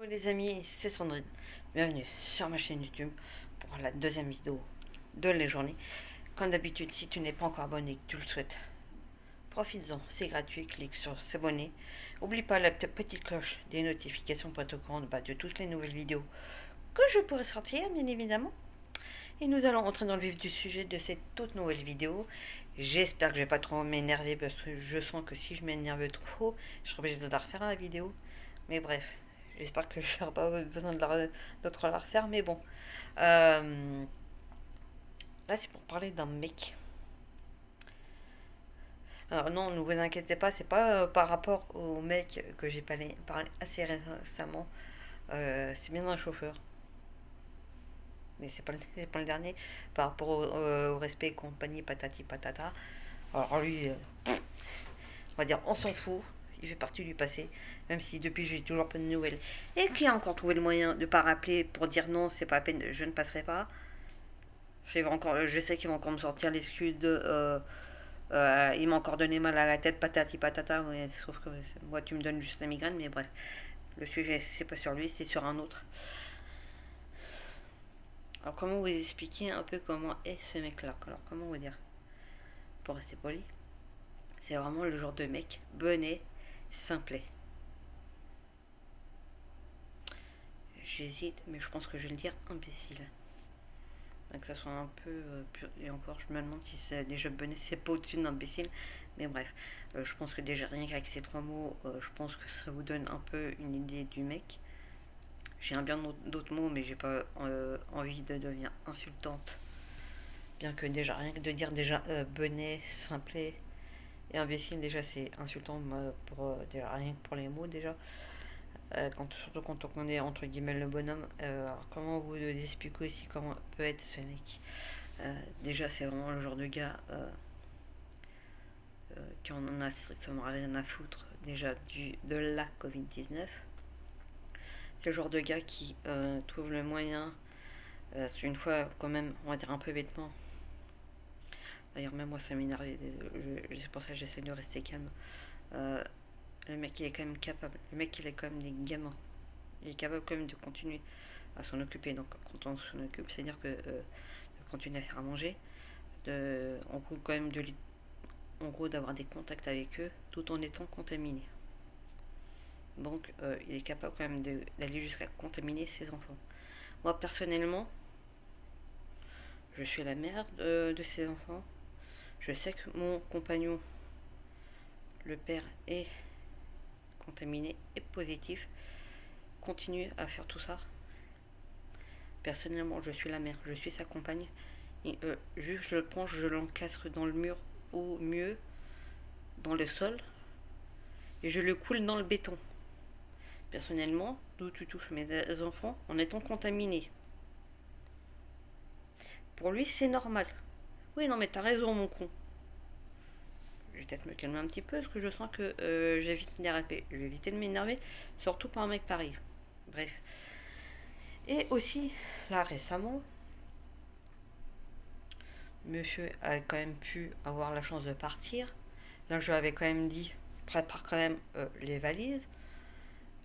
Les amis, c'est Sandrine. Bienvenue sur ma chaîne YouTube pour la deuxième vidéo de la journée. Comme d'habitude, si tu n'es pas encore abonné et que tu le souhaites, profites-en, c'est gratuit, clique sur s'abonner. N'oublie pas la petite cloche des notifications pour être au courant de toutes les nouvelles vidéos que je pourrai sortir, bien évidemment. Et nous allons entrer dans le vif du sujet de cette toute nouvelle vidéo. J'espère que je vais pas trop m'énerver parce que je sens que si je m'énerve trop, je serai obligée de la refaire la vidéo. Mais bref, j'espère que je n'aurai pas besoin de la refaire. Mais bon, là c'est pour parler d'un mec. Alors non, ne vous inquiétez pas, c'est pas par rapport au mec que j'ai parlé assez récemment. C'est bien un chauffeur. Mais c'est pas le dernier. Par rapport au respect et compagnie, patati patata. Alors lui, on va dire, on s'en fout. Il fait partie du passé. Même si depuis j'ai toujours pas de nouvelles. Et qui a encore trouvé le moyen de ne pas rappeler pour dire non, c'est pas la peine, je ne passerai pas. Je sais qu'il va encore me sortir l'excuse de il m'a encore donné mal à la tête, patati patata. Ouais, sauf que moi tu me donnes juste la migraine, mais bref. Le sujet c'est pas sur lui, c'est sur un autre. Alors comment vous expliquer un peu comment est ce mec là? Alors comment vous dire? Pour rester poli. C'est vraiment le genre de mec bonnet, simplet. J'hésite, mais je pense que je vais le dire imbécile. Que ça soit un peu pur. Et encore, je me demande si c'est déjà bonnet, c'est pas au-dessus d'imbécile. Mais bref, je pense que déjà rien qu'avec ces trois mots, je pense que ça vous donne un peu une idée du mec. J'ai un bien d'autres mots, mais j'ai pas envie de devenir insultante. Bien que déjà, rien que de dire déjà bonnet, simplet et imbécile, déjà c'est insultant pour déjà rien que pour les mots déjà. Surtout quand on connaît entre guillemets le bonhomme. Alors comment vous expliquer aussi comment peut être ce mec? Déjà c'est vraiment le genre de gars qui en a strictement rien à foutre déjà de la Covid-19. C'est le genre de gars qui trouve le moyen, une fois quand même, on va dire un peu bêtement. D'ailleurs même moi ça m'énerve, c'est pour ça que j'essaie de rester calme. Le mec il est quand même capable, le mec il est quand même des gamins. Il est capable quand même de continuer à s'en occuper. Donc quand on s'en occupe, c'est-à-dire que de continuer à faire à manger, en gros quand même en gros d'avoir des contacts avec eux tout en étant contaminé. Donc il est capable quand même d'aller jusqu'à contaminer ses enfants. Moi personnellement, je suis la mère de ses enfants. Je sais que mon compagnon, le père, est contaminé et positif. Continue à faire tout ça. Personnellement, je suis la mère, je suis sa compagne. Et, juste je le prends, je l'encastre dans le mur ou mieux dans le sol et je le coule dans le béton. Personnellement, d'où tu touches mes enfants en étant contaminés. Pour lui, c'est normal. Oui, non, mais t'as raison, mon con. Je vais peut-être me calmer un petit peu parce que je sens que j'ai vite dérapé. Je vais éviter de m'énerver, surtout par un mec pareil. Bref. Et aussi, là récemment, monsieur a quand même pu avoir la chance de partir. Donc je lui avais quand même dit, prépare quand même les valises.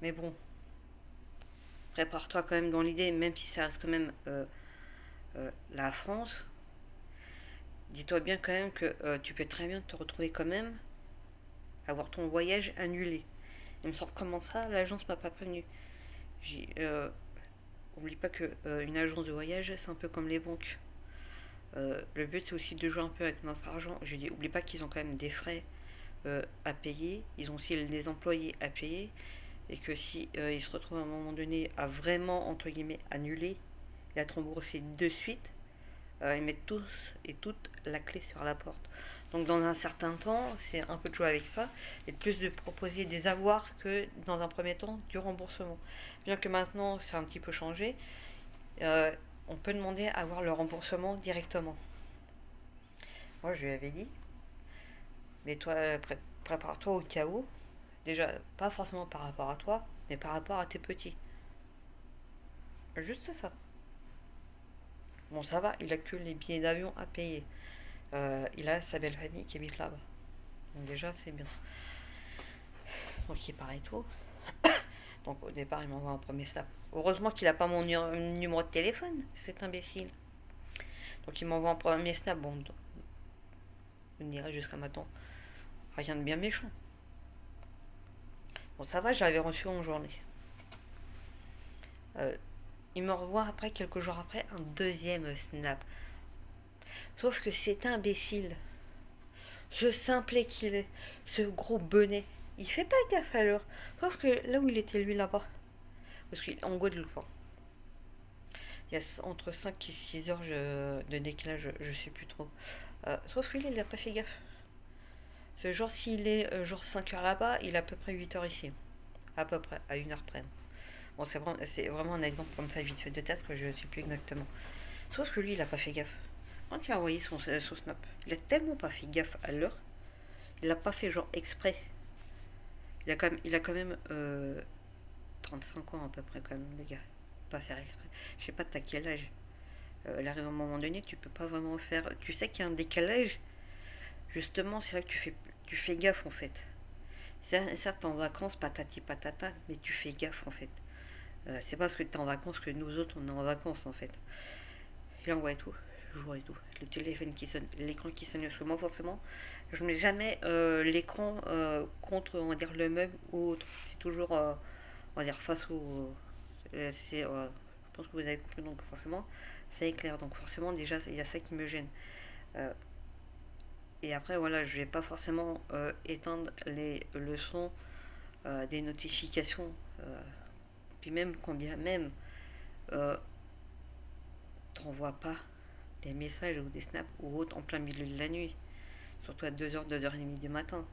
Mais bon, prépare-toi quand même dans l'idée, même si ça reste quand même la France. Dis-toi bien quand même que tu peux très bien te retrouver quand même avoir ton voyage annulé. Il me semble comment ça, l'agence m'a pas prévenu. Oublie pas que une agence de voyage, c'est un peu comme les banques. Le but c'est aussi de jouer un peu avec notre argent. Je dis, oublie pas qu'ils ont quand même des frais à payer, ils ont aussi des employés à payer, et que si ils se retrouvent à un moment donné à vraiment entre guillemets annuler et à te rembourser de suite, ils mettent tous et toutes la clé sur la porte. Donc dans un certain temps, c'est un peu de jouer avec ça et de plus de proposer des avoirs que dans un premier temps du remboursement. Bien que maintenant c'est un petit peu changé, on peut demander à avoir le remboursement directement. Moi je lui avais dit, mais toi prépare-toi au cas où. Déjà, pas forcément par rapport à toi, mais par rapport à tes petits. Juste ça. Bon, ça va, il a que les billets d'avion à payer. Il a sa belle famille qui habite là-bas. Donc déjà, c'est bien. Donc il paraît tout. Donc au départ, il m'envoie un premier snap. Heureusement qu'il a pas mon numéro de téléphone, cet imbécile. Donc il m'envoie un premier snap. Bon, on dirait jusqu'à maintenant, rien de bien méchant. Bon, ça va, j'avais reçu en journée. Euh, il me revoit après, quelques jours après, un deuxième snap. Sauf que cet imbécile, ce simplet qu'il est, ce gros benet, il fait pas gaffe à l'heure. Sauf que là où il était lui là-bas, parce qu'il est en Guadeloupe, hein, il y a entre 5 et 6 heures de décalage, je sais plus trop. Sauf que lui, il a pas fait gaffe. Ce jour, s'il est genre 5 heures là-bas, il est à peu près 8 heures ici. À peu près, à 1 heure près. Bon, c'est vraiment un exemple comme ça, vite fait de test, que je ne sais plus exactement. Sauf que lui, il a pas fait gaffe. Quand il a envoyé son snap, il a tellement pas fait gaffe à l'heure, il l'a pas fait genre exprès. Il a quand même 35 ans à peu près, quand même, le gars. Pas faire exprès. Je sais pas, t'as quel âge. Il arrive à un moment donné, tu peux pas vraiment faire. Tu sais qu'il y a un décalage. Justement, c'est là que tu fais gaffe en fait. Certes, t'es en vacances, patati patata, mais tu fais gaffe en fait. C'est pas parce que t'es en vacances que nous autres on est en vacances en fait. Il envoie tout, jour et tout. Le téléphone qui sonne, l'écran qui sonne. Parce que moi, forcément, je mets jamais l'écran contre, on va dire, le meuble ou autre. C'est toujours, on va dire, face au. Je pense que vous avez compris, donc forcément, ça éclaire. Donc forcément, déjà, il y a ça qui me gêne. Euh, et après, voilà, je vais pas forcément éteindre le son des notifications. Puis même, combien même, euh, t'envoies pas des messages ou des snaps ou autres en plein milieu de la nuit. Surtout à 2 heures 2h30 du matin.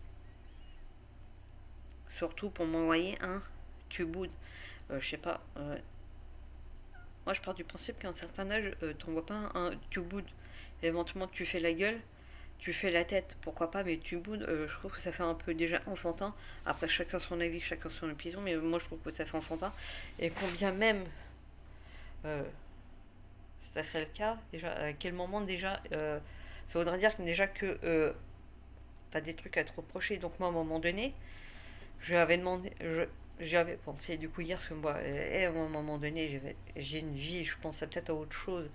Surtout pour m'envoyer un tu boudes. Je sais pas. Moi, je pars du principe qu'à un certain âge, t'envoies pas un tu boudes. Éventuellement, tu fais la gueule, tu fais la tête, pourquoi pas, mais tu boudes, je trouve que ça fait un peu déjà enfantin. Après, chacun son avis, chacun son opinion, mais moi, je trouve que ça fait enfantin. Et combien même euh, ça serait le cas, déjà, à quel moment déjà, ça voudrait dire que déjà que t'as des trucs à te reprocher. Donc, moi, à un moment donné, je lui avais demandé, j'avais pensé du coup hier, parce que moi, à un moment donné, j'ai une vie, je pensais peut-être à autre chose.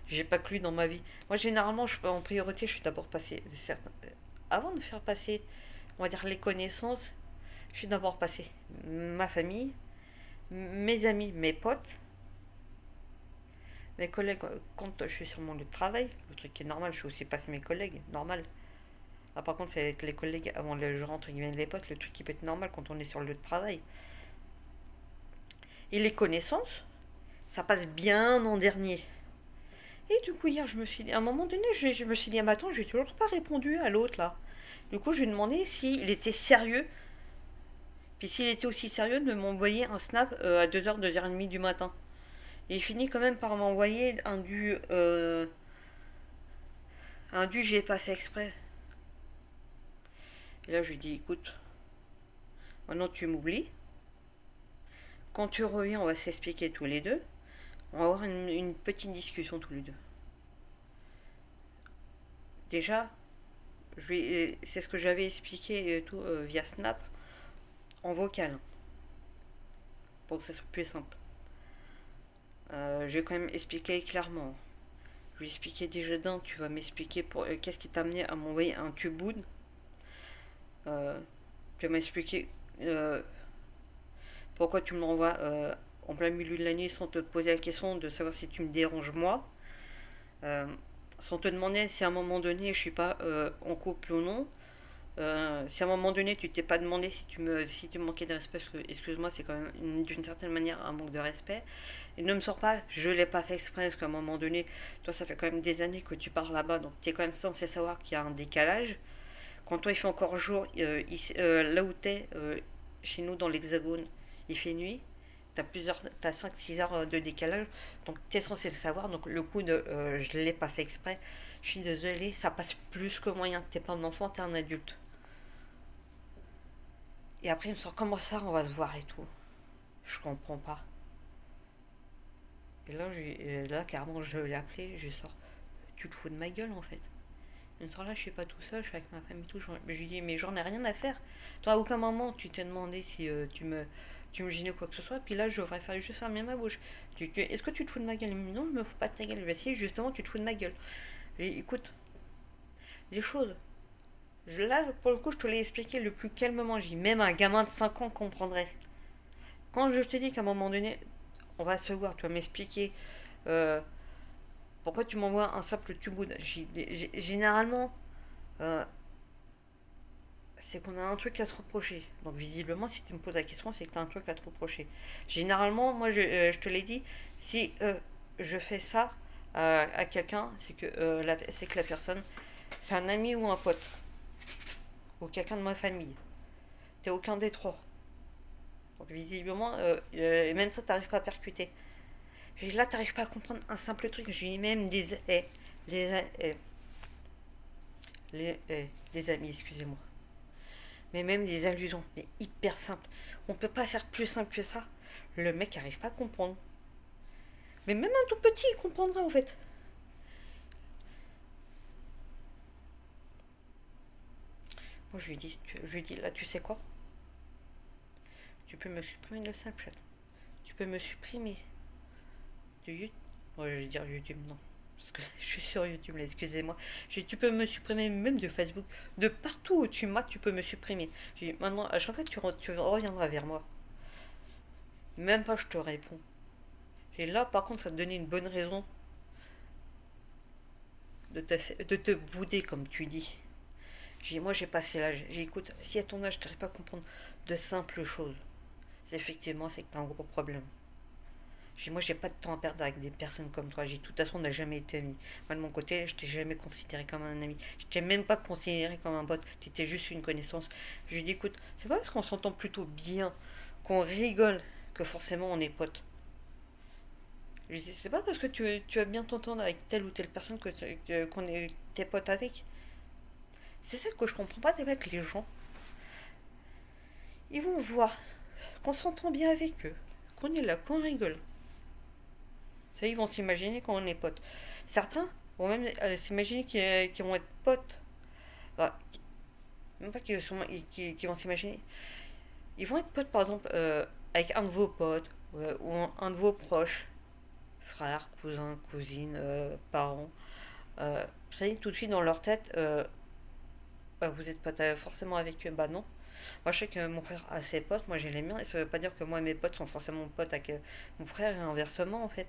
J'ai pas que lui dans ma vie. Moi, généralement, en priorité, je suis d'abord passé, avant de faire passer, on va dire, les connaissances, je suis d'abord passé ma famille, mes amis, mes potes, mes collègues. Quand je suis sur mon lieu de travail, le truc qui est normal, je suis aussi passé mes collègues, normal. Ah, par contre, c'est avec les collègues, avant le genre entre guillemets les potes, le truc qui peut être normal quand on est sur le lieu de travail. Et les connaissances, ça passe bien en dernier. Et du coup, hier, je me suis dit, à un moment donné, je me suis dit, ah, mais attends, j'ai toujours pas répondu à l'autre là. Du coup, je lui ai demandé s'il était sérieux. Puis s'il était aussi sérieux de m'envoyer un snap à 2 heures 2h30 du matin. Et il finit quand même par m'envoyer un du j'ai pas fait exprès. Et là, je lui dis, écoute, maintenant tu m'oublies. Quand tu reviens, on va s'expliquer tous les deux. On va avoir une petite discussion tous les deux. Déjà, c'est ce que j'avais expliqué tout via Snap en vocal pour que ça soit plus simple. Je vais quand même expliquer clairement. Je vais expliquer déjà d'un, tu vas m'expliquer pour qu'est-ce qui t'a amené à m'envoyer un tuboud. Tu vas m'expliquer pourquoi tu me l'envoies en plein milieu de la nuit sans te poser la question de savoir si tu me déranges moi. Euh, Sans te demander si à un moment donné je suis pas en couple ou non. Si à un moment donné tu t'es pas demandé si tu me manquais de respect, parce que excuse-moi, c'est quand même d'une certaine manière un manque de respect. Et ne me sors pas, je l'ai pas fait exprès, parce qu'à un moment donné, toi ça fait quand même des années que tu pars là-bas, donc tu es quand même censé savoir qu'il y a un décalage. Quand toi il fait encore jour, là où tu es, chez nous dans l'Hexagone, il fait nuit. T'as 5-6 heures de décalage, donc tu es censé le savoir. Donc le coup de je l'ai pas fait exprès, je suis désolée, ça passe plus que moyen. T'es pas un enfant, t'es un adulte. Et après, il me sort comment ça, on va se voir et tout. Je comprends pas. Et là, carrément, je l'ai appelé, je sors. Tu te fous de ma gueule en fait. Une soir là, je suis pas tout seul, je suis avec ma femme et tout. Je lui dis, mais j'en ai rien à faire. Toi, à aucun moment, tu t'es demandé si tu me gênes ou quoi que ce soit, puis là je devrais faire juste fermer ma bouche. Est-ce que tu te fous de ma gueule? Non, je me fous pas de ta gueule. Si justement tu te fous de ma gueule. Et écoute, les choses. Là, pour le coup, je te l'ai expliqué le plus calmement. J'ai même un gamin de 5 ans comprendrait. Quand je te dis qu'à un moment donné, on va se voir, tu vas m'expliquer euh, pourquoi tu m'envoies un simple tuboud. Généralement, euh, c'est qu'on a un truc à se reprocher. Donc visiblement, si tu me poses la question, c'est que tu as un truc à te reprocher. Généralement, moi, je te l'ai dit, si je fais ça à quelqu'un, c'est que la personne, c'est un ami ou un pote, ou quelqu'un de ma famille. T'es aucun des trois. Donc visiblement, et même ça, t'arrives pas à percuter. Là, t'arrives pas à comprendre un simple truc. J'ai dit même des... les, les amis, excusez-moi. Mais même des allusions, mais hyper simples. On peut pas faire plus simple que ça. Le mec arrive pas à comprendre. Mais même un tout petit, il comprendra en fait. Moi, je lui dis, là, tu sais quoi? Tu peux me supprimer le Snapchat. Tu peux me supprimer de YouTube. Ouais, je vais dire YouTube, non. Parce que je suis sur YouTube, là, excusez-moi. Tu peux me supprimer même de Facebook. De partout où tu m'as, tu peux me supprimer. Maintenant, à chaque fois, tu reviendras vers moi. Même pas, je te réponds. Et là, par contre, ça te donner une bonne raison de te bouder, comme tu dis. Moi, j'ai passé l'âge. Écoute, si à ton âge, tu n'arrives pas à comprendre de simples choses, effectivement, c'est que tu as un gros problème. Moi, j'ai pas de temps à perdre avec des personnes comme toi. De toute façon, on n'a jamais été amis. Moi, de mon côté, je t'ai jamais considéré comme un ami. Je t'ai même pas considéré comme un pote. Tu étais juste une connaissance. Je lui dis, écoute, c'est pas parce qu'on s'entend plutôt bien, qu'on rigole, que forcément on est potes. Je lui dis, c'est pas parce que tu vas bien t'entendre avec telle ou telle personne qu'on est tes potes avec. C'est ça que je comprends pas avec les gens. Ils vont voir qu'on s'entend bien avec eux, qu'on est là, qu'on rigole. Ça, ils vont s'imaginer qu'on est potes. Certains vont même s'imaginer qu'ils vont être potes. Enfin, même pas qu'ils vont s'imaginer. Ils vont être potes, par exemple, avec un de vos potes ou un de vos proches. Frères, cousins, cousines, parents. Ça y est, tout de suite dans leur tête, bah, vous êtes potes forcément avec eux. Bah non. Moi, je sais que mon frère a ses potes, moi j'ai les miens, et ça veut pas dire que moi et mes potes sont forcément potes avec mon frère, et inversement en fait.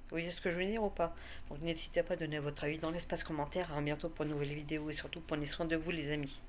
Vous voyez ce que je veux dire ou pas? Donc n'hésitez pas à donner votre avis dans l'espace commentaire. À bientôt pour une nouvelle vidéo et surtout prenez soin de vous les amis.